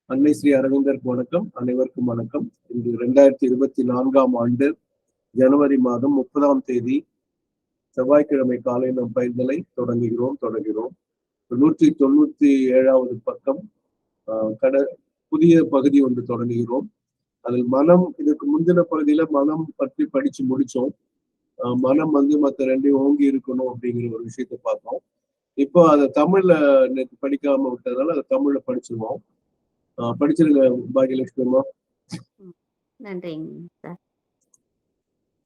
அன்னை ஸ்ரீ அரவிந்தருக்கு வணக்கம். அனைவருக்கும் வணக்கம். இன்று 2024ஆம் ஆண்டு ஜனவரி மாதம் 30ஆம் தேதி செவ்வாய்க்கிழமை காலை நம் பயிர்களை தொடங்குகிறோம். 197வது பக்கம் புதிய பகுதி ஒன்று தொடங்குகிறோம். அதில் மனம், இதுக்கு முந்தின பகுதியில மனம் பற்றி படிச்சு முடிச்சோம். மனம் மற்ற ரெண்டையும் ஓங்கி இருக்கணும் அப்படிங்கிற ஒரு விஷயத்த பார்த்தோம். இப்போ அதை தமிழ்ல நேற்று படிக்காம விட்டதுனால அதை தமிழ்ல படிச்சிருவோம். படிச்சிருங்க பாகியலட்சுமி அம்மா. நன்றிங்க சார்.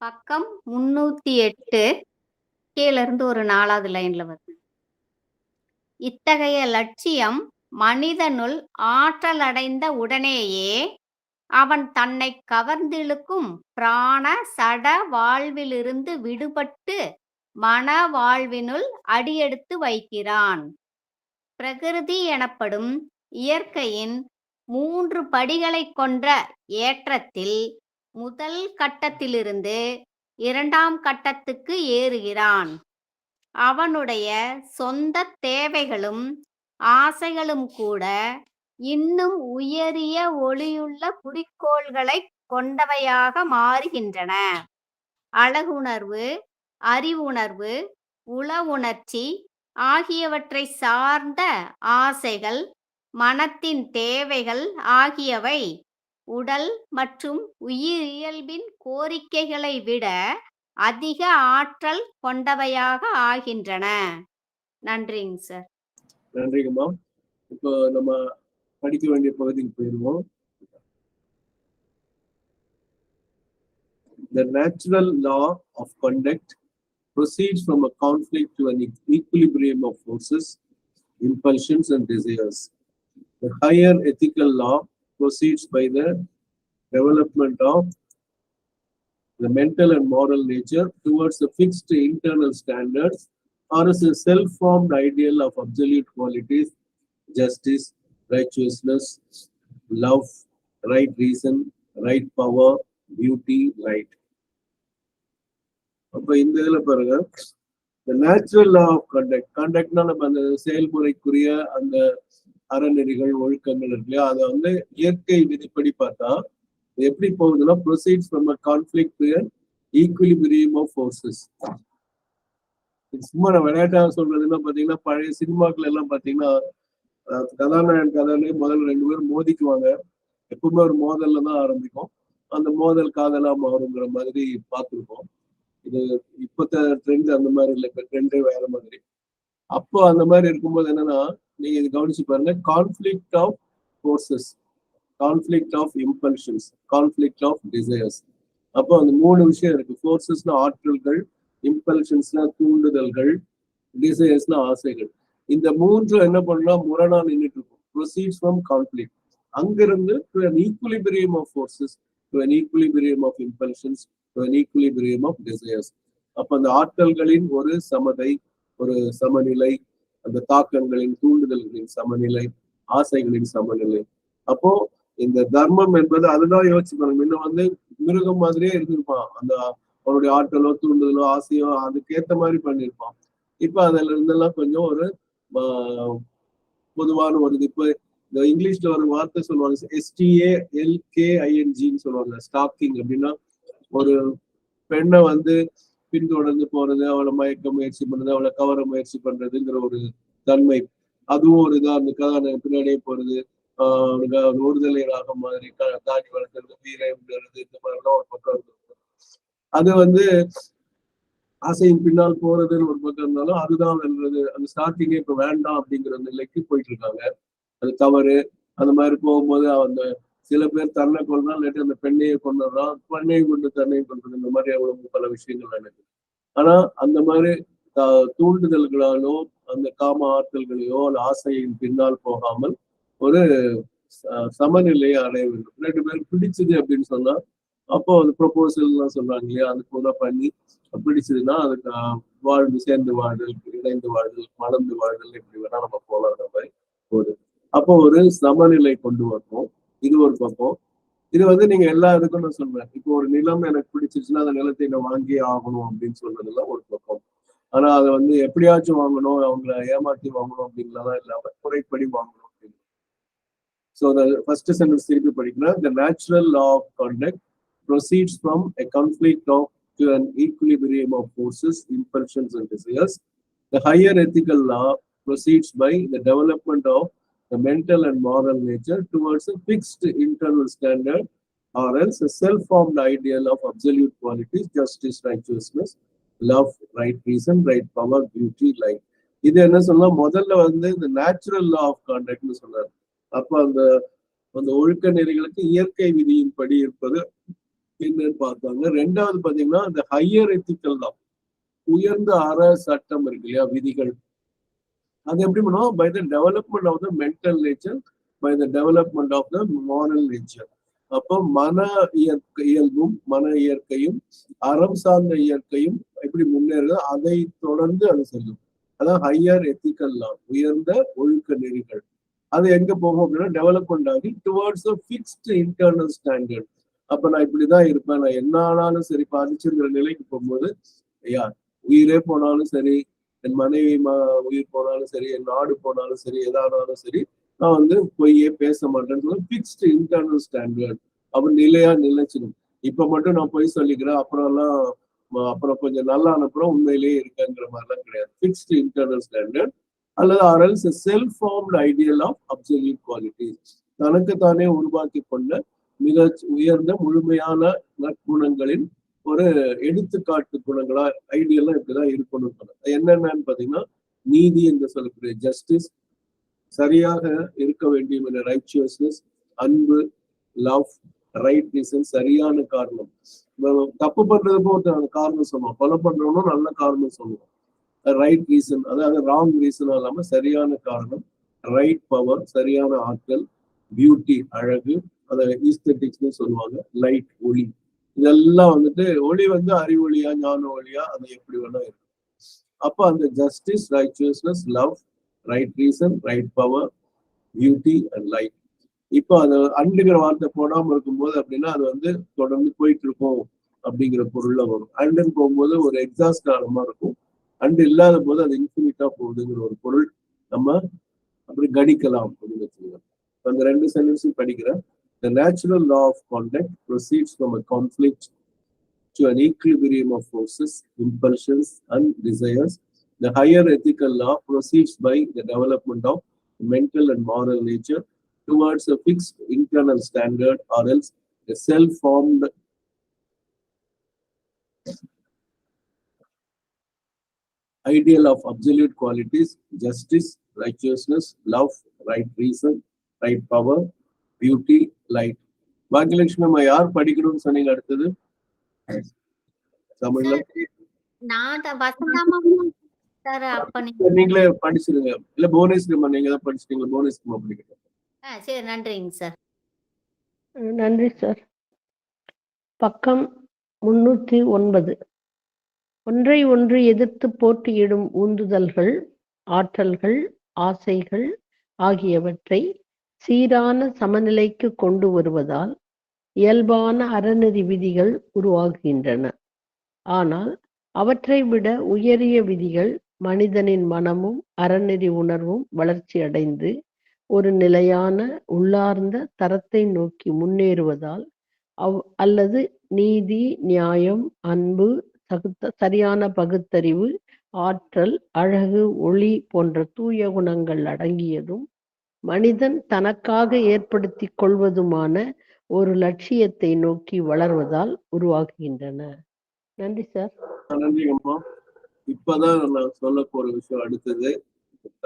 பக்கம் 308 கீழ இருந்து ஒரு 4வது லைன்ல வருது. இத்தகைய லட்சியம் மனிதனுள் ஆற்றல் அடைந்த உடனேயே அவன் தன்னை கவர்ந்திழுக்கும் பிராண சட வாழ்விலிருந்து விடுபட்டு மன வாழ்வினுள் அடியெடுத்து வைக்கிறான். பிரகிருதி எனப்படும் இயற்கையின் 3 படிகளை கொண்ட ஏற்றத்தில் முதல் கட்டத்திலிருந்து 2ஆம் கட்டத்துக்கு ஏறுகிறான். அவனுடைய சொந்த தேவைகளும் ஆசைகளும் கூட இன்னும் உயரிய ஒளியுள்ள குறிக்கோள்களை கொண்டவையாக மாறுகின்றன. அழகுணர்வு, அறிவுணர்வு, உள உணர்ச்சி ஆகியவற்றை சார்ந்த ஆசைகள், மனத்தின் தேவைகள் ஆகியவை உடல் மற்றும் உயிரியல்பின் கோரிக்கைகளை விட அதிக ஆற்றல் கொண்டவையாக ஆகின்றன. நன்றிங்க சார். நன்றிங்கம்மா. இப்போ நம்ம படிக்க வேண்டிய பகுதிக்கு போயிடுவோம். The natural law of conduct proceeds from a conflict to an equilibrium of forces, impulsions and desires. The higher ethical law proceeds by the development of the mental and moral nature towards the fixed internal standards or as a self-formed ideal of absolute qualities, justice, righteousness, love, right reason, right power, beauty, light. அப்ப இந்த இதுல பாருங்க, the natural law of conductனா நம்ம அந்த செயல்முறைக்குரிய அந்த அறநெறிகள், ஒழுக்கங்கள் இருக்கு இல்லையா, அதை வந்து இயற்கை விதிப்படி பார்த்தா எப்படி போகுதுன்னா proceeds from a conflict to an equilibrium of forces. சும்மா நான் விளையாட்டாக சொல்றதுன்னா பாத்தீங்கன்னா, பழைய சினிமாக்கள் எல்லாம் பாத்தீங்கன்னா கதாநாயகன் கதாநாயகன் முதல்ல 2 பேரும் மோதிக்குவாங்க. எப்பவுமே ஒரு மோதல்ல தான் ஆரம்பிக்கும். அந்த மோதல் காதலா மாறுங்கிற மாதிரி பார்த்துருக்கோம். இது இப்பத்த ட்ரெண்ட் அந்த மாதிரி இல்லை, இப்ப ட்ரெண்டே வேற மாதிரி. அப்போ அந்த மாதிரி இருக்கும்போது என்னன்னா, நீங்க இது கவனிச்சு பாருங்க, conflict of forces, conflict of impulsions, conflict of desires. அப்போ அந்த 3 விஷயம் இருக்கு. ஃபோர்ஸஸ்னா ஆற்றல்கள், இம்பல்ஷன்ஸ்னா தூண்டுதல்கள், டிசையர்ஸ்னா ஆசைகள். இந்த 3 என்ன பண்ணா முரணா நின்றுட்டு இருக்கும். Proceeds from conflict. அங்கிருந்து to an equilibrium of forces, to an equilibrium of impulsions, to an equilibrium of desires. அப்ப அந்த ஆற்றல்களின் ஒரு சமதை, ஒரு சமநிலை, அந்த தாக்கங்களின் தூண்டுதல்களின் சமநிலை, ஆசைகளின் சமநிலை. அப்போ இந்த தர்மம் என்பது அதுதான் யோசிச்சுப்பாங்க. முன்ன வந்து மிருகம் மாதிரியே இருந்திருப்பான். அந்த அவனுடைய ஆற்றலோ தூண்டுதலோ ஆசையோ அதுக்கேற்ற மாதிரி பண்ணியிருப்பான். இப்ப அதுல இருந்தெல்லாம் கொஞ்சம் ஒரு பொதுவான ஒரு இது. இப்ப இந்த இங்கிலீஷ்ல ஒரு வார்த்தை சொல்லுவாங்க, STALKINGன்னு சொல்லுவாங்க, ஸ்டாக்கிங். அப்படின்னா ஒரு பெண்ணை வந்து பின்தொடர்ந்து போறது, அவளை மயக்க முயற்சி பண்றது, அவளை கவர முயற்சி பண்றதுங்கிற ஒரு தன்மை, அதுவும் ஒரு இதா அந்த கதாநாயகன் பின்னாடியே போறது, ஒருதலை ராகம் மாதிரி தாடி வளர்க்கறது, வீரம் விடுறது, இந்த மாதிரிலாம் ஒரு பக்கம் இருக்கு. அது வந்து ஆசையின் பின்னால் போறதுன்னு ஒரு பக்கம் இருந்தாலும் அதுதான் வெல்றது. அந்த ஸ்டார்டிங்கே இப்ப வேண்டாம் அப்படிங்கிற நிலைக்கு போயிட்டு இருக்காங்க. அது தவறு. அந்த மாதிரி போகும்போது அந்த சில பேர் தன்னை கொள்றா, இல்லாட்டி அந்த பெண்ணையை கொண்டுறான், பெண்ணையை கொண்டு தன்னையும் கொள்றது, இந்த மாதிரி அவ்வளவு பல விஷயங்கள் நடக்குது. ஆனா அந்த மாதிரி தூண்டுதல்களாலோ அந்த காம ஆற்றல்களையோ அந்த ஆசையின் பின்னால் போகாமல் ஒரு சமநிலையை அடைய வேண்டும். 2 பேருக்கு பிடிச்சது அப்படின்னு சொன்னா அப்போ அந்த ப்ரொபோசல் எல்லாம் சொல்றாங்க இல்லையா, அது கூட பண்ணி பிடிச்சதுன்னா அதுக்கு வாழ்ந்து சேர்ந்து வாழ்தல், இணைந்து வாழ்தல், மணந்து வாழ்தல், இப்படி வேணா நம்ம போலாங்கிற மாதிரி போகுது. அப்போ ஒரு சமநிலை கொண்டு வரணும். இது ஒரு பக்கம். இது வந்து நீங்க எல்லா இதுக்கும் நான் சொல்றேன். இப்போ ஒரு நிலம் எனக்கு பிடிச்சிருச்சுன்னா அந்த நிலத்தை நான் வாங்கியே ஆகணும் அப்படின்னு சொல்றதெல்லாம் ஒரு பக்கம். ஆனா அதை வந்து எப்படியாச்சும் வாங்கணும், அவங்கள ஏமாற்றி வாங்கணும் அப்படின்லாம் இல்லாம குறைப்படி வாங்கணும் அப்படின்னு. So the first sentence திருப்பி படிக்கிறேன். The natural law of conduct proceeds from a conflict of to an equilibrium of forces, impulsions and desires. The higher ethical law proceeds by the development of the mental and moral nature towards a fixed internal standard, or else a self-formed ideal of absolute qualities, justice, righteousness, love, right reason, right power, beauty, light. இது என்ன சொல்லலாம், முதல்ல வந்து இந்த natural law of கான்டக்ட்னு சொன்னார். அப்ப அந்த ஒழுக்க நெறிகளுக்கு இயற்கை விதியின்படி இருப்பது என்னன்னு பார்த்தாங்க. ரெண்டாவது பாத்தீங்கன்னா இந்த ஹையர் எத்திக்கல் லா, உயர்ந்த அற சட்டம் இருக்கு இல்லையா, விதிகள். அது எப்படி பண்ணுவோம், by the development of the mental nature, by the development of the moral nature. அப்போ மன இயல்பும் மன இயற்கையும் அறம் சார்ந்த இயற்கையும் எப்படி முன்னேறுதோ அதை தொடர்ந்து அது செல்லும். அதான் ஹையர் எத்திக்கல் லா, உயர்ந்த ஒழுக்க நெறிகள். அது எங்க போகும் அப்படின்னா டெவலப்மெண்ட் ஆகி towards a fixed internal standard. அப்ப நான் இப்படிதான் இருப்பேன், நான் என்ன ஆனாலும் சரி பாதிச்சுங்கிற நிலைக்கு போகும்போது, ஐயா உயிரே போனாலும் சரி, என் மனைவி உயிர் போனாலும் சரி, என் நாடு போனாலும் சரி, எதானாலும் சரி, நான் வந்து பொய்யே பேச மாட்டேன்னு ஃபிக்ஸ்ட் இன்டர்னல் ஸ்டாண்டர்ட். அப்ப நிலையா நிலைச்சிடும். இப்ப மட்டும் நான் பொய் சொல்லிக்கிறேன், அப்புறம் கொஞ்சம் நல்லா அனுப்புறோம், உண்மையிலேயே இருக்கங்கிற மாதிரிலாம் கிடையாது. ஃபிக்ஸ்ட் இன்டர்னல் ஸ்டாண்டர்ட் அல்லது or else self formed ideal of absolute qualities. தனக்குத்தானே உருவாக்கி கொண்ட மிக உயர்ந்த முழுமையான நற்குணங்களின் ஒரு எடுத்துக்காட்டு குணங்களா ஐடியெல்லாம் இப்படிதான் இருக்கணும். என்னென்னு பாத்தீங்கன்னா நீதி என்று சொல்லக்கூடிய ஜஸ்டிஸ், சரியாக இருக்க வேண்டிய ரைச்சியஸ்னஸ், அன்பு, லவ், ரைட் ரீசன், சரியான காரணம். தப்பு பண்றதுக்கும் ஒரு காரணம் சொல்லுவோம், கொலை பண்றவனும் நல்ல காரணம் சொல்லுவோம். ரைட் ரீசன், அதாவது ராங் ரீசன் இல்லாம சரியான காரணம், ரைட் பவர், சரியான ஆற்றல், பியூட்டி, அழகு, அதை ஈஸ்தட்டிக்ஸ்னு சொல்லுவாங்க, லைட், ஒளி. இதெல்லாம் வந்துட்டு ஒளி வந்து அறிவொளியா ஞான ஒளியா அது எப்படி வேணா இருக்கு. அப்ப அந்த justice, righteousness, love, right reason, right power, beauty and light. இப்போ அது அண்டுங்கிற வார்த்தை போடாம இருக்கும்போது அப்படின்னா அது வந்து தொடர்ந்து போயிட்டு இருக்கும் அப்படிங்கிற பொருள்ல வரும். அண்டுன்னு போகும்போது ஒரு எக்ஸாஸ்ட் ஆகிற மாதிரி இருக்கும். அண்டு இல்லாத போது அது இன்ஃபினிட்டா போகுதுங்கிற ஒரு பொருள் நம்ம அப்படி கணிக்கலாம் அப்படின்னு வச்சுக்கலாம். அந்த ரெண்டு சென்டென்ஸும் படிக்கிறேன். The natural law of conduct proceeds from a conflict to an equilibrium of forces, impulsions, and desires. The higher ethical law proceeds by the development of mental and moral nature towards a fixed internal standard, or else a self-formed ideal of absolute qualities, justice, righteousness, love, right reason, right power, beauty, light. Baakiyalakshmi அம்மா யார் படிக்கணும்னு சொன்னீங்க? அடுத்தது தமிழ்ல நீங்களே படிச்சிருங்க. இல்ல புவனேஸ்வரி நீங்க தான் படிச்சிட்டீங்க, புவனேஸ்வரி படிக்கணும். சரி, நன்றிங்க சார். நன்றி சார். பக்கம் 309. ஒன்றை ஒன்று எதிர்த்து போட்டியிடும் உந்துதல்கள், ஆற்றல்கள், ஆசைகள் ஆகியவற்றை சீரான சமநிலைக்கு கொண்டு வருவதால் இயல்பான அறநெறி விதிகள் உருவாகின்றன. ஆனால் அவற்றை விட உயரிய விதிகள் மனிதனின் மனமும் அறநெறி உணர்வும் வளர்ச்சி அடைந்து ஒரு நிலையான உள்ளார்ந்த தரத்தை நோக்கி முன்னேறுவதால் அல்லது நீதி, நியாயம், அன்பு, சரியான பகுத்தறிவு, ஆற்றல், அழகு, ஒளி போன்ற தூய குணங்கள் அடங்கியதும் மனிதன் தனக்காக ஏற்படுத்தி கொள்வதுமான ஒரு லட்சியத்தை நோக்கி வளர்வதால் உருவாகுகின்றன. நன்றி சார். நன்றி அம்மா. இப்பதான் நான் சொல்ல போற விஷயம் அடுத்தது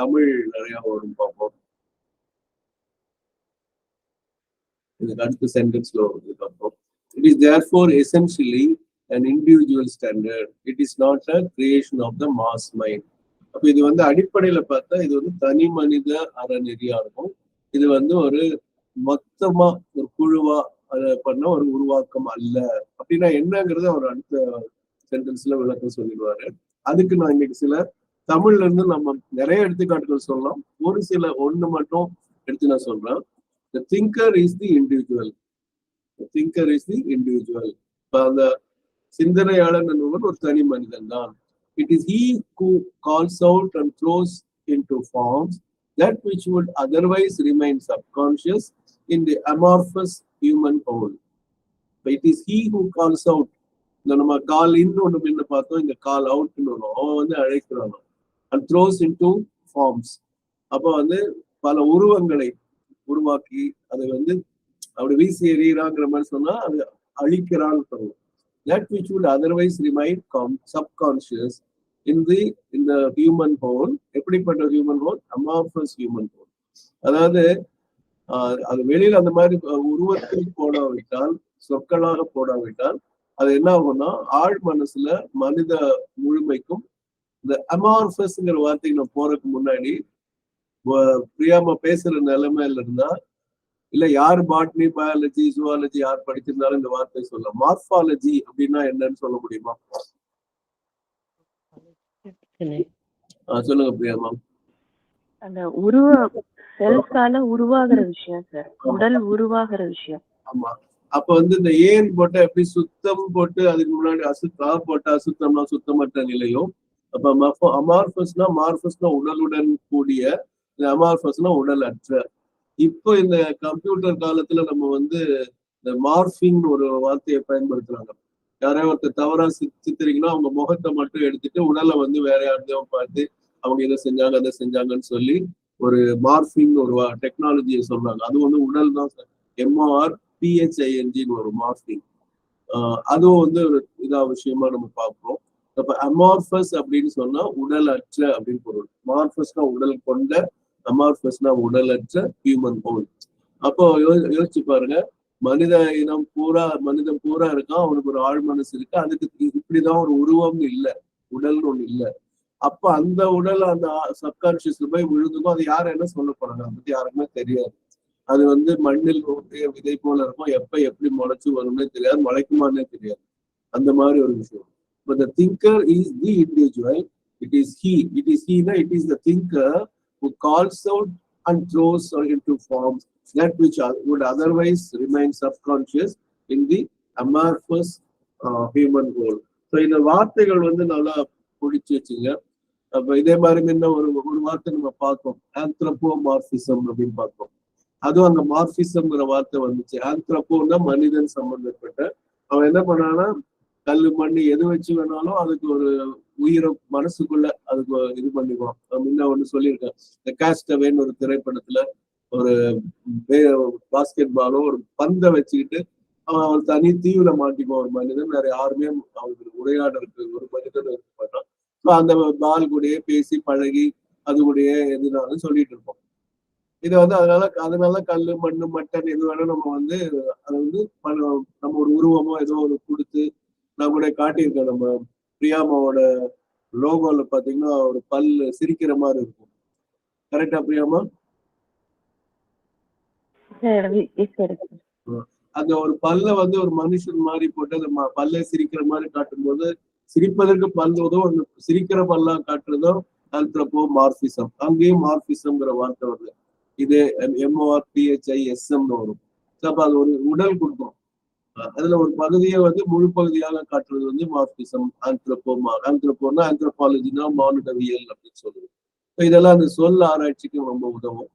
தமிழ் நிறைய வரும் பார்ப்போம். இதுக்கு அடுத்த சென்டென்ஸ்ல வருது பார்ப்போம். It is therefore essentially an individual standard. It is not a creation of the mass mind. அப்ப இது வந்து அடிப்படையில பார்த்தா இது வந்து தனி மனித அறநெறியா இருக்கும். இது வந்து ஒரு மொத்தமா ஒரு குழுவா பண்ண ஒரு உருவாக்கம் அல்ல. அப்படின்னா என்னங்கிறது அவர் அடுத்த சென்டென்ஸ்ல விளக்கம் சொல்லிடுவாரு. அதுக்கு நான் இன்னைக்கு சில தமிழ்ல இருந்து நம்ம நிறைய எடுத்துக்காட்டுகள் சொல்லலாம். ஒரு சில ஒண்ணு மட்டும் எடுத்து நான் சொல்றேன். The thinker is the individual. The thinker is the individual. அந்த சிந்தனையாளன் என்பவன் ஒரு தனி மனிதன் தான். It is he who calls out and throws into forms that which would otherwise remain subconscious in the amorphous human whole. But it is he who calls out. இந்த நம்ம கால் இன் ஒன்று முன்ன பார்த்தோம், இந்த கால் அவுட்னு வரும். அவன் வந்து அழைக்கிறான் and throws into forms. அப்ப வந்து பல உருவங்களை உருவாக்கி அதை வந்து அப்படி வீசி எறிகிறாங்கிற மாதிரி சொன்னா அது அழிக்கிறான்னு சொல்லுவோம். That which would otherwise remain subconscious in the human whole. எப்படிப்பட்ட human whole? Amorphous human whole. அதாவது அது வெளியில அந்த மாதிரி உருவத்தில் போடாவிட்டால், சொற்களாக போடாவிட்டால் அது என்ன ஆகும்னா ஆழ் மனசுல மனித முழுமைக்கும் இந்த அமார்பஸ்ங்கிற வார்த்தைக்கு நான் போறதுக்கு முன்னாடி பிரியாம பேசுற நிலைமையில இருந்தா, இல்ல யார் பாட்னி, பயாலஜி, ஜுவாலஜி யார் படிச்சிருந்தாலும் இந்த வார்த்தை சொல்லலாம். மார்பாலஜி அப்படின்னா என்னன்னு சொல்ல முடியுமா? சொல்லுங்க பிரியாமா. அந்த செல்ஸால உருவாகிற விஷயம் சார், உடல் உருவாகிற விஷயம். ஆமா. அப்ப வந்து இந்த ஏன் போட்ட எப்படி சுத்தம் போட்டு அதுக்கு முன்னாடி போட்ட அசுத்தம்னா சுத்தமற்ற நிலையும். அப்ப அமார்பஸ்னா, மார்பஸ்னா உடலுடன் கூடிய, அமார்பஸ்னா உடல் அற்ற. இப்போ இந்த கம்ப்யூட்டர் காலத்துல நம்ம வந்து இந்த மார்பிங் ஒரு வார்த்தையை பயன்படுத்துறாங்க. யாராவது ஒருத்தர் தவறா சித்தரிங்கன்னா அவங்க முகத்தை மட்டும் எடுத்துட்டு உடலை வந்து வேற யாரையும் பார்த்து அவங்க இதை செஞ்சாங்க அதை செஞ்சாங்கன்னு சொல்லி ஒரு மார்பிங் ஒரு டெக்னாலஜியை சொல்றாங்க. அது வந்து உடல் தான் MORPHING ஒரு மார்பிங். அதுவும் வந்து ஒரு விஷயமா நம்ம பார்க்கிறோம். அப்ப அமார்பஸ் அப்படின்னு சொன்னா உடல் அற்ற அப்படின்னு பொருள். மார்பஸ்னா உடல் கொண்ட, அமார்பஸ்னா உடலற்ற ஹியூமன் ஹோல். அப்போ யோசிச்சு பாருங்க, மனிதன் பூரா இருக்கான், அவனுக்கு ஒரு ஆழ் மனசு இருக்கு, அதுக்கு இப்படிதான் ஒரு உருவம்னு இல்லை, உடல்னு ஒண்ணு இல்லை. அப்ப அந்த உடல் அந்த சப்கான்சியஸ்ல போய் விழுந்துக்கும். அது யாரும் என்ன சொல்ல போறாங்க அதை பத்தி யாருக்குமே தெரியாது. அது வந்து மண்ணில் விதை போல இருக்கும், எப்ப எப்படி முளைச்சு வரும்னே தெரியாது, முளைக்குமானே தெரியாது. அந்த மாதிரி ஒரு விஷயம். But the thinker is the individual. It is he. It is the thinker who calls out and throws into forms that which would otherwise remain subconscious in the amorphous human whole. So இந்த வார்த்தைகள் வந்து நல்லா பிடிச்சு வச்சுங்க. அப்ப இதே மாதிரி முன்ன ஒரு வார்த்தை நம்ம பார்த்தோம், ஆந்த்ரோபோமார்பிசம் அப்படின்னு பார்த்தோம். அதுவும் அந்த மார்பிசம்ங்கிற வார்த்தை வந்துச்சு. ஆந்த்ரோபோன்னா மனிதன் சம்பந்தப்பட்ட. அவன் என்ன பண்ணான்னா கல்லு மண்ணு எது வச்சு வேணாலும் அதுக்கு ஒரு உயிரை மனசுக்குள்ள அதுக்கு இது பண்ணிக்குவான். முன்ன ஒண்ணு சொல்லியிருக்கேன், இந்த காஸ்டவேன்னு ஒரு திரைப்படத்துல ஒரு பாஸ்கெட் பாலோ ஒரு பந்தை வச்சுக்கிட்டு அவன் தனி தீவுல மாட்டிக்குவான் ஒரு மனிதன். வேற யாருமே அவங்களுக்கு உரையாடலுக்கு ஒரு மனிதன் இருக்க மாட்டான். அந்த பால் கூடயே பேசி பழகி அது கூடயே எதுனாலும் சொல்லிட்டு இருப்போம். இது வந்து அதனால கல்லு மண்ணு மட்டன் எது வேணா நம்ம வந்து அதை வந்து நம்ம ஒரு உருவமோ ஏதோ ஒரு கொடுத்து நான் கூட காட்டியிருக்கேன். நம்ம பிரியாமாவோட லோகோல பாத்தீங்கன்னா ஒரு பல்லு சிரிக்கிற மாதிரி இருக்கும். கரெக்டா பிரியாமா? அந்த ஒரு பல்ல வந்து ஒரு மனுஷன் மாதிரி போட்டு அந்த பல்ல சிரிக்கிற மாதிரி காட்டும் போது சிரிப்பதற்கு பல் உதவும், சிரிக்கிற பல்லா காட்டுறதும் ஆந்த்ரோபோமார்பிசம். அங்கேயும் மார்பிசம்ங்கிற வார்த்தை வருது. இது MORPHISM வரும். அப்ப அது ஒரு உடல் கொடுக்கும். அதுல ஒரு பகுதியை வந்து முழு பகுதியாக காட்டுறது வந்து மார்பிசம். ஆந்த்ரோபோனா ஆந்த்ரோபாலஜினா மானுடவியல் அப்படின்னு சொல்லுது. இதெல்லாம் அந்த சொல் ஆராய்ச்சிக்கு ரொம்ப உதவும்.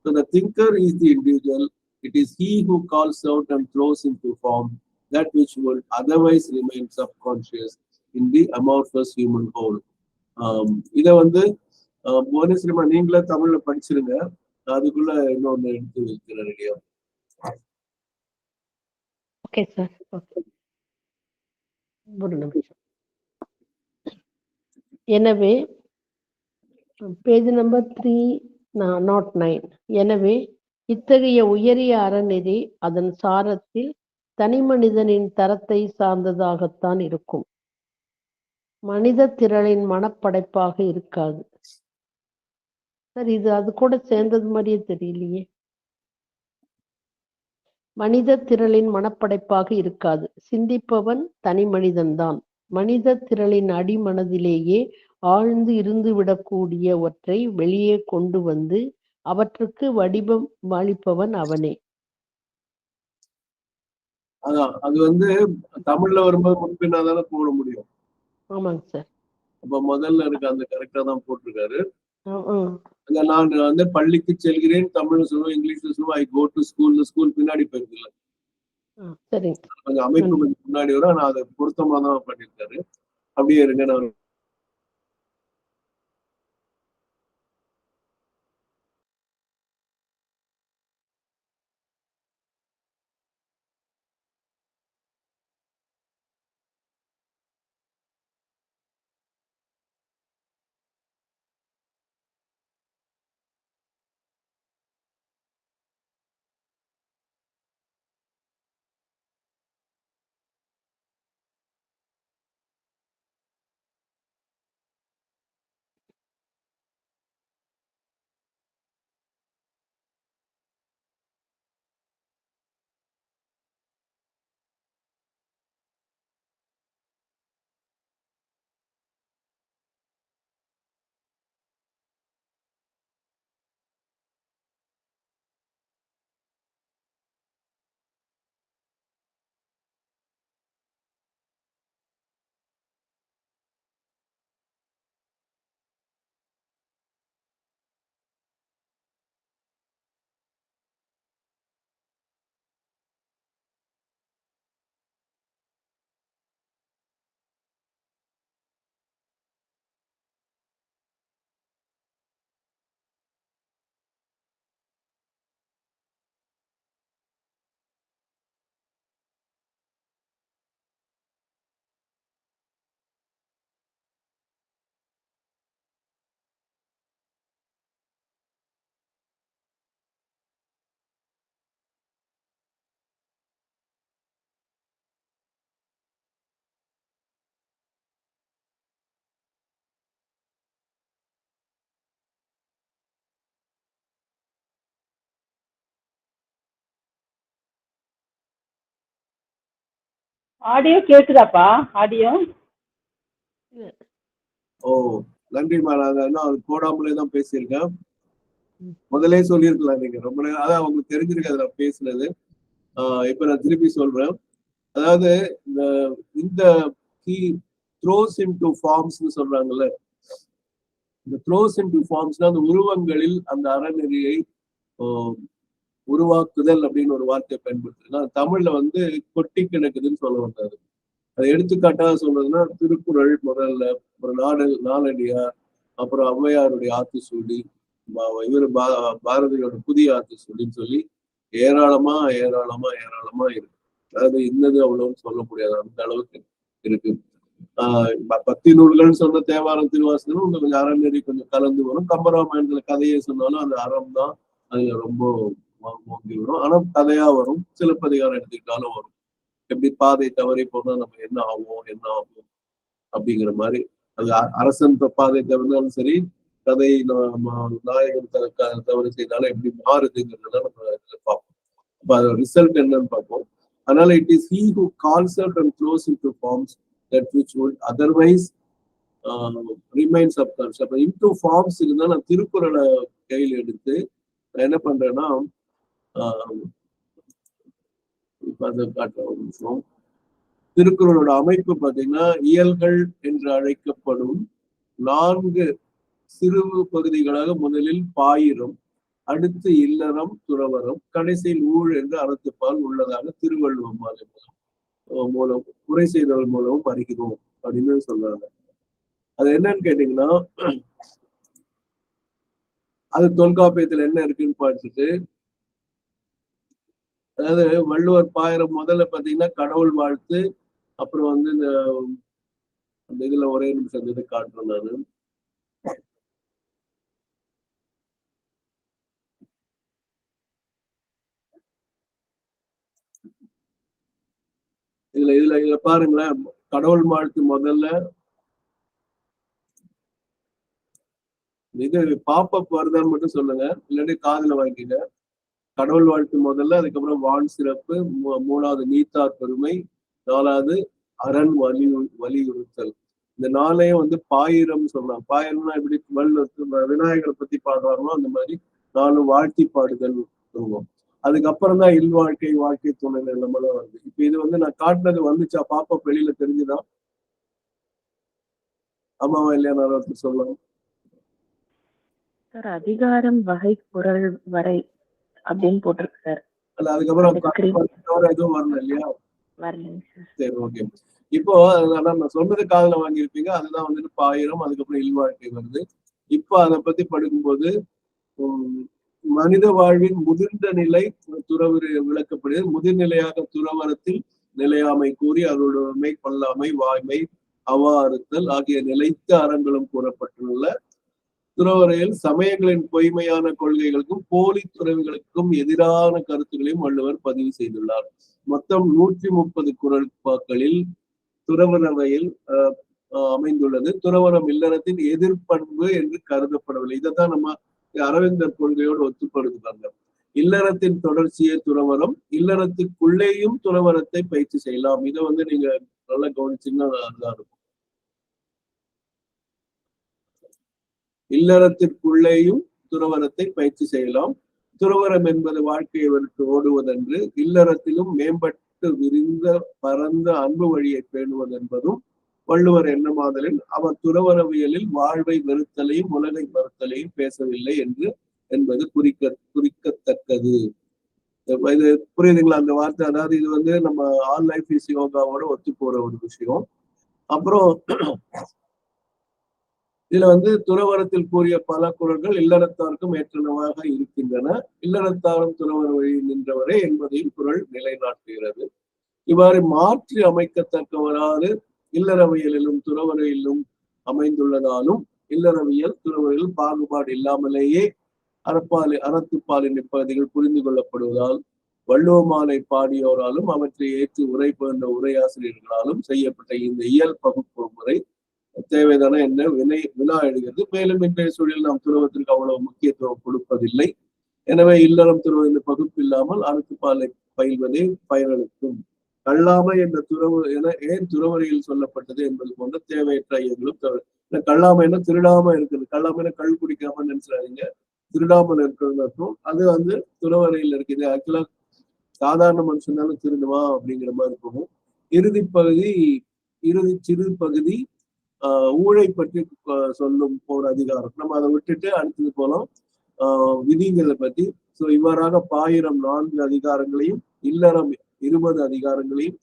So the thinker is the individual. It is he who calls out and throws into form that which would otherwise remain subconscious in the amorphous human whole. இதை வந்து புவனேஸ்வரிமா நீங்களே தமிழ்ல படிச்சிருங்க. அதுக்குள்ள இன்னொன்னு எடுத்து வைக்கிறேன் ரெடியா. Okay sir. ஒரு நிமிஷம். எனவே பேஜ் நம்பர் 309. எனவே இத்தகைய உயரிய அறநெறி அதன் சாரத்தில் தனி மனிதனின் தரத்தை சார்ந்ததாகத்தான் இருக்கும். மனித திரளின் மனப்படைப்பாக இருக்காது. சார் இது அது கூட சேர்ந்தது மாதிரியே தெரியலையே. மனித திரளின் மனப்படைப்பாக இருக்காது. சிந்திப்பவன் தனி மனிதன்தான். மனித திரளின் அடிமனதிலேயே ஆழ்ந்து இருந்து விடக்கூடியவற்றை வெளியே கொண்டு வந்து அவற்றுக்கு வடிவம் அளிப்பவன் அவனே. அதான் அது வந்து தமிழ்ல வரும்போது முன்பின்னாதானே போட முடியும். ஆமாங்க சார். அப்ப முதல்ல இருக்க அந்த கரெக்டா தான் போட்டிருக்காரு. நான் வந்து பள்ளிக்கு செல்கிறேன், தமிழ்ல சொல்லுவோம், இங்கிலீஷ்ல சொல்லுவோம், ஐ கோ டு ஸ்கூல். ஸ்கூல் பின்னாடி போயிருக்குல்ல, சரி. கொஞ்சம் அமைப்பு கொஞ்சம் முன்னாடி வரும். ஆனா அதை பொருத்தமா தான் பண்ணியிருக்காரு. அப்படியே இருங்க, நான் ஆடியோ கேக்குதாப்பா? ஆடியோ ஓ நன்றி மேடம். நான் போடாமலே தான் பேசியிருக்கேன். முதலே சொல்லியிருக்கலாம் நீங்க. ரொம்ப நேரம் அதான் உங்களுக்கு தெரிஞ்சிருக்காது நான் பேசுனது. இப்ப நான் திருப்பி சொல்றேன். அதாவது இந்த இந்த த்ரோஸ் இன்டு ஃபார்ம்ஸ்னு சொல்றாங்கல்ல, இந்த த்ரோஸ் இன்டு ஃபார்ம்ஸ்னா அந்த உருவங்களில் அந்த அறநெறியை உருவாக்குதல் அப்படின்னு ஒரு வார்த்தையை பயன்படுத்துறேன். தமிழ்ல வந்து கொட்டி கிடக்குதுன்னு சொல்ல வந்தாரு. அதை எடுத்துக்காட்டாக சொல்றதுன்னா திருக்குறள் முதல்ல, அப்புறம் நாலடியார், அப்புறம் ஔவையாருடைய ஆத்திசூடி, இவர் பாரதியோட புதிய ஆத்திசூடின்னு சொல்லி ஏராளமா ஏராளமா ஏராளமா இருக்கு. அதாவது இன்னது அவ்வளவுன்னு சொல்ல முடியாது, அந்த அளவுக்கு இருக்கு. பக்தி நூல்கள்னு சொன்ன தேவாரம் திருவாசகம் கொஞ்சம் அறநெறி கொஞ்சம் கலந்து வரும். கம்பராமாயணத்துல கதையை சொன்னாலும் அந்த அறம் தான் அதுல ரொம்ப ஓங்கி வரும். ஆனா கதையா வரும். சிலப்பதிகாரம் எடுத்துக்கிட்டாலும் வரும். எப்படி பாதை தவறி போனா நம்ம என்ன ஆகும் அப்படிங்கிற மாதிரி. அது அரசன் பாதை தவறினாலும் சரி, கதை நாயகன் தவறு செய்தாலும் எப்படி மாறுதுங்கிறத நம்ம பார்ப்போம். அப்ப அதோட ரிசல்ட் என்னன்னு பார்ப்போம். அதனால it is he who calls out and clothes into forms that which would otherwise remain subconscious. அப்ப இன்டு ஃபார்ம்ஸ் இருந்தா நான் திருக்குறளை கையில் எடுத்து என்ன பண்றேன்னா, இப்ப அதை காட்டுற ஒரு நிமிஷம். திருக்குறளோட அமைப்பு பார்த்தீங்கன்னா, இயல்கள் என்று அழைக்கப்படும் 4 சிறு பகுதிகளாக முதலில் பாயிரம், அடுத்து இல்லறம், துறவரம், கடைசியில் ஊழ் என்று அறத்துப்பால் உள்ளதாக திருவள்ளுவர் மூலம் உரை செய்தவர்கள் மூலமும் அறிகிறோம் அப்படின்னு சொல்றாங்க. அது என்னன்னு கேட்டீங்கன்னா, அது தொல்காப்பியத்துல என்ன இருக்குன்னு பார்த்துட்டு, அதாவது வள்ளுவர் பாயிரம் முதல்ல பாத்தீங்கன்னா கடவுள் வாழ்த்து, அப்புறம் வந்து அந்த இதுல ஒரே நிமிஷம் இதை காட்டுறேன் நானு. இதுல பாருங்களேன், கடவுள் வாழ்த்து முதல்ல இது பாப்பப் வருதான்னு மட்டும் சொல்லுங்க, இல்லாட்டி காதுல வாங்கிக்கங்க. கடவுள் வாழ்த்து முதல்ல, அதுக்கப்புறம் வான் சிறப்பு, 3வது நீத்தார் பெருமை, 4வது அரண் வலியுறுத்தல். இந்த 4ஐயும் வந்து பாயிரம் சொல்லலாம். பாயிரம்னா எப்படி விநாயகரை பத்தி பாடுறாங்களோ அந்த மாதிரி 4 வாழ்த்தி பாடுதல் சொல்லுவோம். அதுக்கப்புறம் தான் இல்வாழ்க்கை, வாழ்க்கை துணை நம்மளும் வருது. இப்ப இது வந்து நான் காட்டினது வந்துச்சா? பாப்பா வெளியில தெரிஞ்சுதான்? ஆமாவா இல்லையா? நான் சொல்லலாம். சார் அதிகாரம் வகை குரல் வரை அப்படின்னு போட்டிருக்கு சார். அல்ல அதுக்கப்புறம் அந்த screen எதுவும் வரல இல்லையா? வரலைங்க சார். சரி, ஓகே. இப்போ அதான் நான் சொன்னது காதுல வாங்கியிருப்பீங்க. அதுதான் வந்துட்டு பாயிரம், அதுக்கப்புறம் இல்வாழ்க்கை வருது. இப்போ அதை பத்தி படிக்கும்போது மனித வாழ்வின் முதிர்ந்த நிலை துறவு விளக்கப்படுகிறது. முதிர்நிலையாக துறவரத்தில் நிலையாமை கூறி அதோட கொல்லாமை, வாய்மை, அவா அறுத்தல் ஆகிய நிலைத்த அறங்களும் கூறப்பட்டுள்ள துறவரையில் சமயங்களின் பொய்மையான கொள்கைகளுக்கும் போலி துறவிகளுக்கும் எதிரான கருத்துக்களையும் வள்ளுவர் பதிவு செய்துள்ளார். மொத்தம் 130 குறட்பாக்களில் துறவரவையில் அமைந்துள்ளது. துறவரம் இல்லறத்தின் எதிர்பண்பு என்று கருதப்படவில்லை. இதைத்தான் நம்ம அரவிந்தர் கொள்கையோடு ஒத்துப்படுத்துறாங்க. இல்லறத்தின் தொடர்ச்சியே துறவரம், இல்லறத்துக்குள்ளேயும் துறவரத்தை பயிற்சி செய்யலாம். இதை வந்து நீங்க நல்லா கவனிச்சீங்கன்னா நல்லா இருக்கும். இல்லறத்திற்குள்ளேயும் துறவரத்தை பயிற்சி செய்யலாம். துறவரம் என்பது வாழ்க்கையை விட்டு ஓடுவதென்று, இல்லறத்திலும் மேம்பட்டு விரிந்த பரந்த அன்பு வழியை பேணுவதென்பதும் வள்ளுவர் எண்ணமாதலில் அவர் துறவரவியலில் வாழ்வை வெறுத்தலையும் உலகை மறுத்தலையும் பேசவில்லை என்பது குறிக்கத்தக்கது. இது புரியுதுங்களா அந்த வார்த்தை? அதாவது இது வந்து நம்ம ஆல் லைஃப் இஸ் யோகாவோட ஒத்து போற ஒரு விஷயம். அப்புறம் இதுல வந்து துறவரத்தில் கூறிய பல குறள்கள் இல்லறத்தாருக்கும் ஏற்றனவாக இருக்கின்றன. இல்லறத்தாரும் துறவர வழி நின்றவரே என்பதையும் குறள் நிலைநாட்டுகிறது. இவ்வாறு மாற்றி அமைக்கத்தக்கவராறு இல்லறவியலிலும் துறவரையிலும் அமைந்துள்ளதாலும் இல்லறவியல் துறவரையில் பாகுபாடு இல்லாமலேயே அறத்துப்பாலின் இப்பகுதிகள் புரிந்து கொள்ளப்படுவதால் வள்ளுவமாலை பாடியோராலும் அவற்றை ஏற்று உரை புகழ்ந்த உரையாசிரியர்களாலும் செய்யப்பட்ட இந்த இயல் பகுப்பு முறை தேவைதான என்ன வினா எழுகிறது. மேலும் இன்றைய சூழலில் நாம் துறவத்திற்கு அவ்வளவு முக்கியத்துவம் கொடுப்பதில்லை. எனவே இல்லறம் துறவு என்ற பகுப்பு இல்லாமல் அறத்துப்பாலை பயில்வதே பயனளிக்கும். கல்லாமை என்ற துறவு என ஏன் துறவரையில் சொல்லப்பட்டது என்பது போன்ற தேவையற்ற ஐயங்களும் தவிர. கல்லாமைன்னா திருடாம இருக்குது. கல்லாமைன்னா கள் குடிக்காம நினைச்சிடாதீங்க, திருடாமல் இருக்கிறது அர்த்தம். அது வந்து துறவரையில் இருக்குது. ஆக்சுவலா சாதாரண மனுஷனாலும் திருடுவான் அப்படிங்கிற மாதிரி போகும். இறுதி சிறு பகுதி ஊழை பற்றி சொல்லும் ஒரு அதிகாரம். நம்ம அதை விட்டுட்டு அடுத்தது போலாம் விதிகளை பற்றி. சோ இவ்வாறாக பாயிரம் 4 அதிகாரங்களையும், இல்லறம் 20 அதிகாரங்களையும்,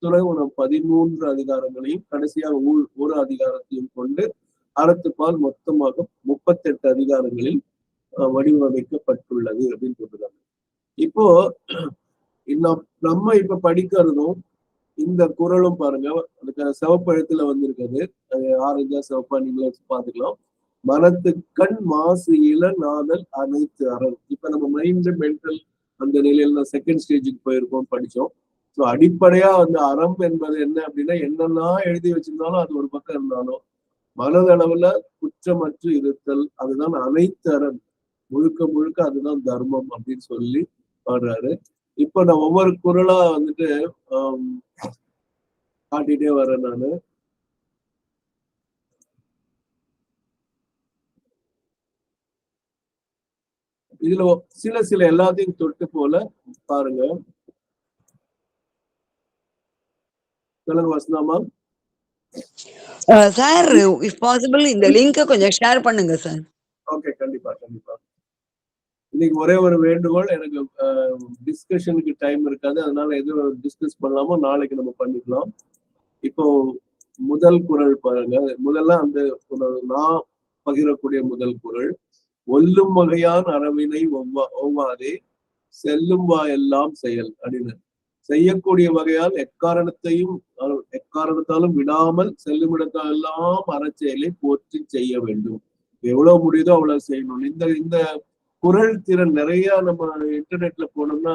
துறவுணம் 13 அதிகாரங்களையும், கடைசியாக ஒரு அதிகாரத்தையும் கொண்டு அறத்துப்பால் மொத்தமாக 38 அதிகாரங்களில் வடிவமைக்கப்பட்டுள்ளது அப்படின்னு சொல்றாங்க. இப்போ நம்ம இப்ப படிக்கிறதும் இந்த குறளும் பாருங்க, அதுக்கு சிவப்பழத்துல வந்திருக்குது. அது ஆரஞ்சா சிவப்பா நீங்களே பார்த்துக்கலாம். மனத்து கண் மாசு இள நாதல் அனைத்து அறம். இப்ப நம்ம மைண்ட் மென்டல் அந்த நிலையில செகண்ட் ஸ்டேஜுக்கு போயிருக்கோம், படிச்சோம். ஸோ அடிப்படையா வந்து அறம் என்பது என்ன அப்படின்னா, என்னெல்லாம் எழுதி வச்சிருந்தாலும் அது ஒரு பக்கம் இருந்தாலும் மனதளவுல குற்றமற்று இருத்தல், அதுதான் அனைத்து அறம். முழுக்க அதுதான் தர்மம் அப்படின்னு சொல்லி பாடுறாரு. இப்ப நான் ஒவ்வொரு குறளா வந்துட்டு காட்டிட்டே வரேன் நானு. இதுல சில எல்லாத்தையும் தொட்டு போல பாருங்க. சொல்லுங்க வசனாமா. சார் இஃப் பாசிபிள் இந்த லிங்கை கொஞ்சம் ஷேர் பண்ணுங்க சார். ஓகே, கண்டிப்பா. இன்னைக்கு ஒரே ஒரு வேண்டுகோள், எனக்கு டிஸ்கஷனுக்கு டைம் இருக்காது, அதனால எதுவும் டிஸ்கஸ் பண்ணலாமோ நாளைக்கு நம்ம பண்ணிக்கலாம். இப்போ முதல் குறள் பாருங்க. முதல்ல அந்த நான் பகிரக்கூடிய முதல் குறள், ஒல்லும் வகையான் அறவினை ஒவ்வாதே செல்லும் எல்லாம் செயல் அப்படின்னு. செய்யக்கூடிய வகையால் எக்காரணத்தாலும் விடாமல் செல்லும் இடத்தாலெல்லாம் அறச்செயலை போற்றி செய்ய வேண்டும். எவ்வளவு முடியுதோ அவ்வளவு செய்யணும். இந்த குறள் திறன் நிறைய நம்ம இன்டர்நெட்ல போனோம்னா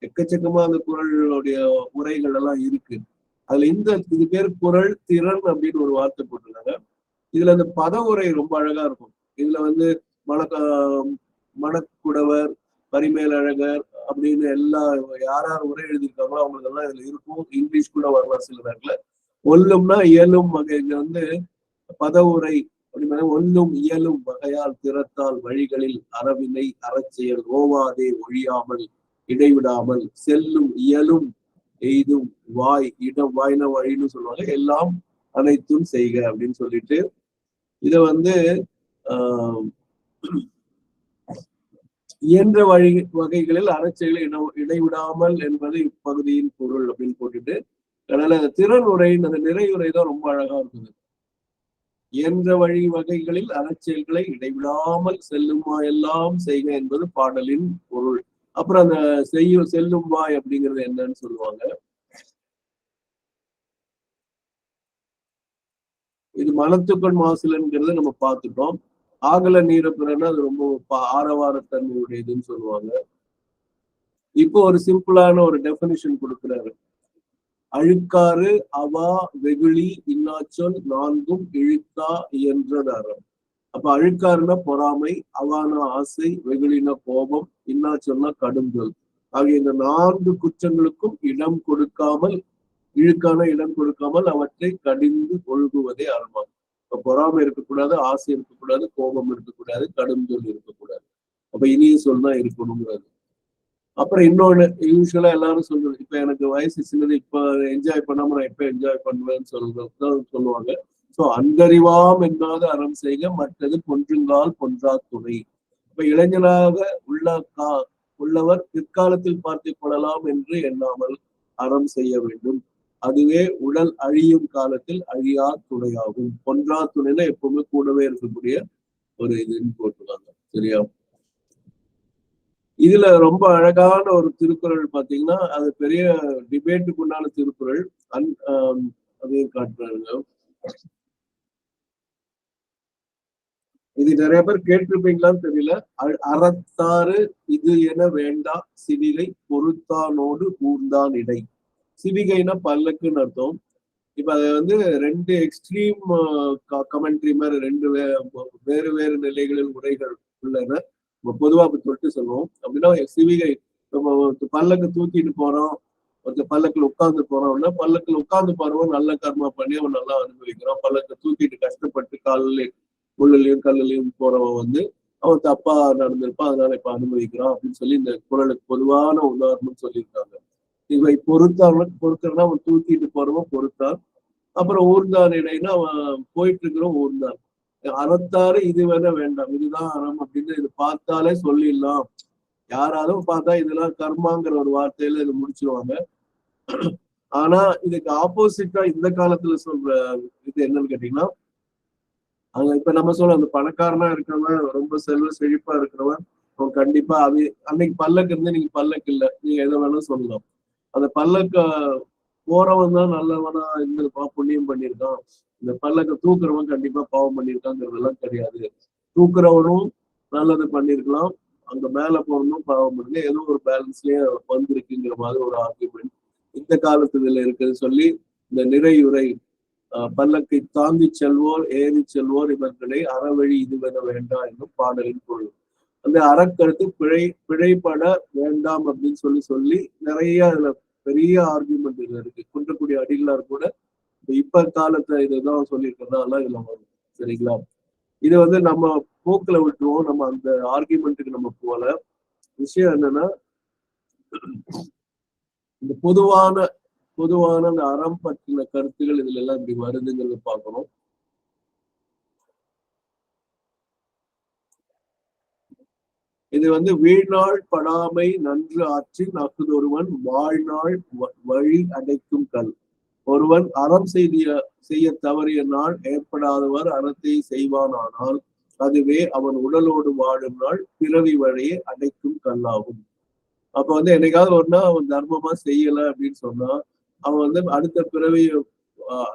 எக்கச்சக்கமா அந்த குறளுடைய உரைகள் எல்லாம் இருக்கு. அதுல இது பேர் குறள் திறன் அப்படின்னு ஒரு வார்த்தை போட்டிருக்காங்க. இதுல அந்த பத உரை ரொம்ப அழகா இருக்கும். இதுல வந்து மணக்குடவர், பரிமேலழகர் அப்படின்னு யார் உரை எழுதியிருக்காங்களோ அவங்களுக்கு எல்லாம் இதுல இருக்கும். இங்கிலீஷ் கூட வரலாம் சில நேரத்துல. ஒல்லும்னா இயலும் வகை. இங்க வந்து பத உரை அப்படின்னா ஒல்லும் இயலும் வகையால் திறத்தால் வழிகளில் அறவினை அறச்செயல் ஓவாதே ஒழியாமல் இடைவிடாமல் செல்லும் இயலும் எய்தும் வாய்ன வழின்னு சொல்லுவாங்க, எல்லாம் அனைத்தும் செய்க அப்படின்னு சொல்லிட்டு இத வந்து இயன்ற வகைகளில் அறச்செயலை இடைவிடாமல் என்பது இப்பகுதியின் பொருள் அப்படின்னு போட்டுட்டு, அதனால அந்த திறனுரை அந்த நிறையுரை தான் ரொம்ப அழகா இருக்குது. இயன்ற வகைகளில் அறச்செயல்களை இடைவிடாமல் செல்லுமா எல்லாம் செய்க என்பது பாடலின் பொருள். அப்புறம் அந்த செல்லும் வாய் அப்படிங்கிறது என்னன்னு சொல்லுவாங்க. இது மனத்துக்கண் மாசுலங்கிறத நம்ம பார்த்துட்டோம். ஆகல நீரை பிறன்னா அது ரொம்ப ஆரவாரத்தன்மையுடையதுன்னு சொல்லுவாங்க. இப்போ ஒரு சிம்பிளான ஒரு டெபினிஷன் கொடுக்குறாரு. அழுக்காறு அவா வெகுளி இன்னாச்சொல் நான்கும் இழுத்தா இயன்றது அறம். அப்ப அழுக்காருன்னா பொறாமை, அவானா ஆசை, வெகுளினா கோபம், இன்னாச்சொல்னா கடுஞ்சொல் ஆகிய இந்த 4 குற்றங்களுக்கும் இடம் கொடுக்காமல், இழுக்கான இடம் கொடுக்காமல் அவற்றை கடிந்து ஒழுகுவதே அறமாகும். இப்ப பொறாமை இருக்கக்கூடாது, ஆசை இருக்கக்கூடாது, கோபம் இருக்கக்கூடாது, கடுஞ்சொல் இருக்கக்கூடாது. அப்ப இனிய சொல் தான் இருக்கணுங்கிறது. அப்புறம் இன்னொன்னு யூஸ்வலா எல்லாரும் சொல்றது, இப்ப எனக்கு வயசு சின்னது, இப்ப என்ஜாய் பண்ணாம நான் எப்ப என்ஜாய் பண்ணுவேன்னு சொல்லுவாங்க. சோ அந்தறிவாம் என்னாத அறம் செய்க மற்றது பொன்றுங்கால் பொன்றா துணை. இப்ப இளைஞனாக உள்ளவர் பிற்காலத்தில் பார்த்துக் கொள்ளலாம் என்று எண்ணாமல் அறம் செய்ய வேண்டும். அதுவே உடல் அழியும் காலத்தில் அழியா துணையாகும். பொன்றா துணைனா எப்பவுமே கூடவே இருக்கக்கூடிய ஒரு இதுன்னு போட்டுருக்காங்க. சரியா? இதுல ரொம்ப அழகான ஒரு திருக்குறள் பாத்தீங்கன்னா, அது பெரிய டிபேட்டுக்குண்டான திருக்குறள். அதையும் காட்டுறாங்க. இது நிறைய பேர் கேட்டிருப்பீங்களான்னு தெரியல. அறத்தாறு இது என வேண்டா சிவிகை பொறுத்தானோடு ஊர்ந்தான் இடை. சிவிகைனா பல்லக்குன்னு அர்த்தம். இப்ப அதை வந்து 2 எக்ஸ்ட்ரீம் கமெண்ட்ரி மாதிரி 2 வேறு வேறு நிலைகளில் உரைகள் உள்ளன. பொதுவா அப்படி தொட்டு சொல்லுவோம். அப்படின்னா சிவிகை, பல்லக்கு தூக்கிட்டு போறோம், ஒருத்தர் பல்லக்குல உட்கார்ந்து போறோம்னா, பல்லக்குல உட்கார்ந்து போறவன் நல்ல கர்மா பண்ணி அவன் நல்லா அனுபவிக்கிறான். பல்லக்கு தூக்கிட்டு கஷ்டப்பட்டு முள்ளிலையும் கல்லுலையும் போறவன் வந்து அவன் தப்பா நடந்திருப்பான், அதனால இப்ப அனுபவிக்கிறான் அப்படின்னு சொல்லி இந்த குறளுக்கு பொதுவான உதாரணம் சொல்லியிருக்காங்க. இவை பொறுக்கிறனா அவன் தூக்கிட்டு போறவன் பொறுத்தான். அப்புறம் ஊர்ந்தான் இடைன்னா அவன் போயிட்டு இருக்கிறவன் ஊர்ந்தான். அறத்தாறு இது வேணா வேண்டாம், இதுதான் அறம் அப்படின்னு இது பார்த்தாலே சொல்லிடலாம். யாராலும் பார்த்தா இதெல்லாம் கர்மாங்கிற ஒரு வார்த்தையில இது முடிச்சிருவாங்க. ஆனா இதுக்கு ஆப்போசிட்டா இந்த காலத்துல சொல்ற இது என்னன்னு கேட்டீங்கன்னா, அங்க இப்ப நம்ம சொல்ல அந்த பணக்காரனா இருக்கிறவன், ரொம்ப செல்வ செழிப்பா இருக்கிறவன், அவன் கண்டிப்பா அது அன்னைக்கு பல்லக்கு இருந்து நீங்க பல்லக்கு இல்லை, நீங்க எதை வேணாலும் சொல்லலாம். அந்த பல்லக்க போறவன் தான் நல்லவனா இருந்திருப்பான், புண்ணியம் பண்ணியிருக்கான். இந்த பல்லக்க தூக்குறவன் கண்டிப்பா பாவம் பண்ணியிருக்காங்கிறதெல்லாம் கிடையாது. தூக்குறவனும் நல்லது பண்ணிருக்கலாம், அங்க மேல போறவனும் பாவம் பண்ணி ஏதோ ஒரு பேலன்ஸ்லயே வந்திருக்குங்கிற மாதிரி ஒரு ஆர்குமெண்ட் இந்த காலத்துல இருக்குன்னு சொல்லி இந்த நிறையுரை பல்லக்கை தாங்கி செல்வோர் ஏறி செல்வோர் இவர்களை அறவழி இதுவென வேண்டாம் என்னும் பாடலின் பொருள். அந்த அறக்கருத்து பிழைப்பட வேண்டாம் அப்படின்னு சொல்லி நிறைய அதுல பெரிய ஆர்குமெண்ட் இதுல இருக்கு. குன்றக்குடி அடிகளார் கூட இப்ப காலத்தை இதுதான் சொல்லியிருக்கிறதா இதுல வரும். சரிங்களா? இது வந்து நம்ம போக்குல விட்டுருவோம், நம்ம அந்த ஆர்குமெண்ட்டுக்கு நம்ம போல. விஷயம் என்னன்னா, இந்த பொதுவான அந்த அறம் பற்றின கருத்துகள் இதுல எல்லாம் இப்படி வருதுங்கிறத பார்க்கணும். இது வந்து வீழ்நாள் படாமை நன்று ஆற்றி நக்குதொருவன் வாழ்நாள் வழி அடைக்கும் கல். ஒருவன் அறம் செய்ய தவறிய நாள் ஏற்படாதவர் அறத்தை செய்வானானால் அதுவே அவன் உடலோடு வாழும் நாள் பிறவி வழியை அடைக்கும் கல்லாகும். அப்ப வந்து என்னைக்காவது ஒரு நாள் அவன் தர்மமா செய்யல அப்படின்னு சொன்னா அவன் வந்து அடுத்த பிறவியை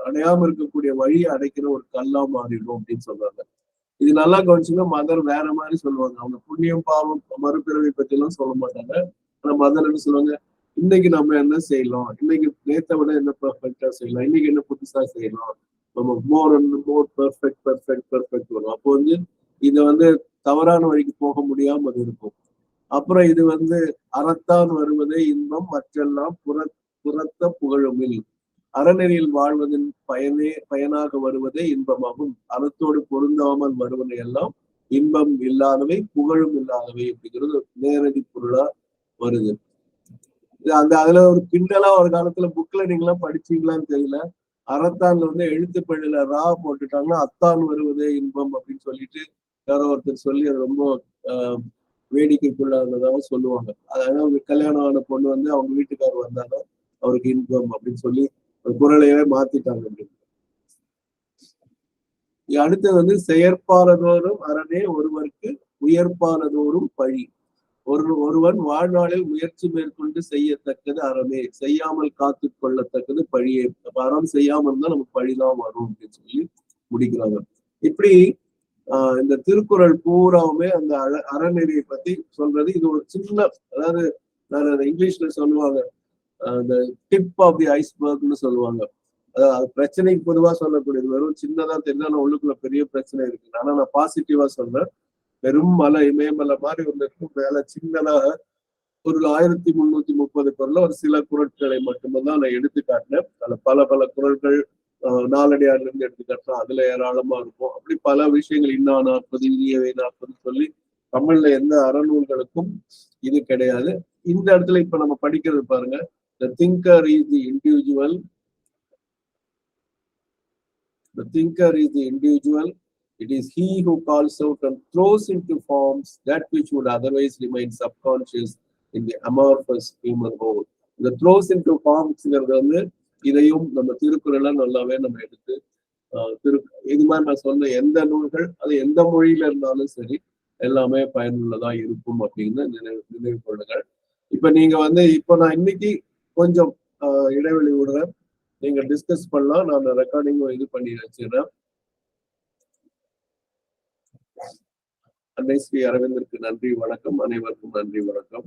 அடையாம இருக்கக்கூடிய வழியை அடைக்கிற ஒரு கல்லா மாறிடும் அப்படின்னு சொல்றாங்க. இது நல்லா கவனிச்சுன்னா மதர் வேற மாதிரி சொல்லுவாங்க. அவங்க புண்ணியம் பாவம் மறுபிறவை பத்தி எல்லாம் சொல்ல மாட்டாங்க. ஆனா மதர் என்ன சொல்லுவாங்க, இன்னைக்கு நம்ம என்ன செய்யலாம், இன்னைக்கு நேத்தை விட என்ன பெர்ஃபெக்டா செய்யலாம், இன்னைக்கு என்ன புதுசா செய்யலாம், நம்ம மோர் பெர்ஃபெக்ட் வரும். அப்போ வந்து இதை வந்து தவறான வழிக்கு போக முடியாம அது இருக்கும். அப்புறம் இது வந்து அறத்தான் வருவதே இன்பம் மற்றெல்லாம் புறத்த புகழுமில். அறநெறியில் வாழ்வதன் பயனாக வருவதே இன்பமாகும். அறத்தோடு பொருந்தாமல் வருவதை எல்லாம் இன்பம் இல்லாதவை புகழும் இல்லாதவை அப்படிங்கிறது நேரடி பொருளா வருது. அதுல ஒரு கிண்டலா ஒரு காலத்துல புக்ல நீங்களாம் படிச்சீங்களான்னு தெரியல. அறத்தான்ல வந்து எழுத்து பள்ளியில ரா போட்டுட்டாங்கன்னா அத்தான் வருவதே இன்பம் அப்படின்னு சொல்லிட்டு யாரோ ஒருத்தர் சொல்லி அது ரொம்ப வேடிக்கைக்குள்ளானதாக சொல்லுவாங்க. அதாவது கல்யாணம் ஆன பொண்ணு வந்து அவங்க வீட்டுக்காரர் வந்தாலும் அவருக்கு இன்கம் அப்படின்னு சொல்லி குரலையே மாத்திட்டாங்க அப்படின்னு. அடுத்தது வந்து செயற்பாலதோறும் அரணே ஒருவருக்கு உயர்ப்பானதோறும் பழி. ஒருவன் வாழ்நாளில் முயற்சி மேற்கொண்டு செய்யத்தக்கது அறமே, செய்யாமல் காத்து கொள்ளத்தக்கது பழியே. அப்ப அறம் செய்யாமல் இருந்தா நமக்கு பழிதான் வரும் அப்படின்னு சொல்லி முடிக்கிறாங்க. இப்படி இந்த திருக்குறள் பூராவுமே அந்த அறநெறியை பத்தி சொல்றது. இது ஒரு சின்ன, அதாவது நான் இங்கிலீஷ்ல சொல்லுவாங்க அந்த டிப் ஆஃப் தி ஐஸ்பர்க்னு சொல்லுவாங்க. அதாவது பிரச்சனைக்கு பொதுவா சொல்லக்கூடியது வெறும் சின்னதா தெரிஞ்சா உள்ளுக்குள்ள பெரிய பிரச்சனை இருக்கு. ஆனா நான் பாசிட்டிவா சொல்றேன். பெரும் மலை, இமயமலை மாதிரி ஒன்று இருக்கும், மேல சின்னதாக ஒரு 1330 குரல்ல ஒரு சில குரட்களை மட்டும்தான் நான் எடுத்து காட்டினேன். அதுல பல பல குரல்கள் நாலடியார்ல இருந்து எடுத்து காட்டினா அதுல ஏராளமா இருக்கும். அப்படி பல விஷயங்கள் இன்னா 40 இனியவை 40 சொல்லி தமிழ்ல எந்த அறநூல்களுக்கும் இது கிடையாது. இந்த இடத்துல இப்ப நம்ம படிக்கிறது பாருங்க, the thinker is the individual, the thinker is the individual, it is he who calls out and throws into forms that which would otherwise remain subconscious in the amorphous human whole. The throws into forms வந்து இதையும் நம்ம திருக்குறள நல்லாவே நம்ம எடுத்து இது மாதிரி நான் சொன்ன எந்த நூல்கள் அது எந்த மொழியில இருந்தாலும் சரி எல்லாமே பயனுள்ளதா இருக்கும் அப்படின்னு நினைவு கொள்ளுங்கள். இப்ப நீங்க வந்து இப்ப நான் இன்னைக்கு கொஞ்சம் இடைவெளி விடுறேன், நீங்க டிஸ்கஸ் பண்ணலாம். நான் ரெக்கார்டிங்கும் இது பண்ணி வச்சிடுறேன். அன்னை ஸ்ரீ அரவிந்தருக்கு நன்றி, வணக்கம். அனைவருக்கும் நன்றி, வணக்கம்.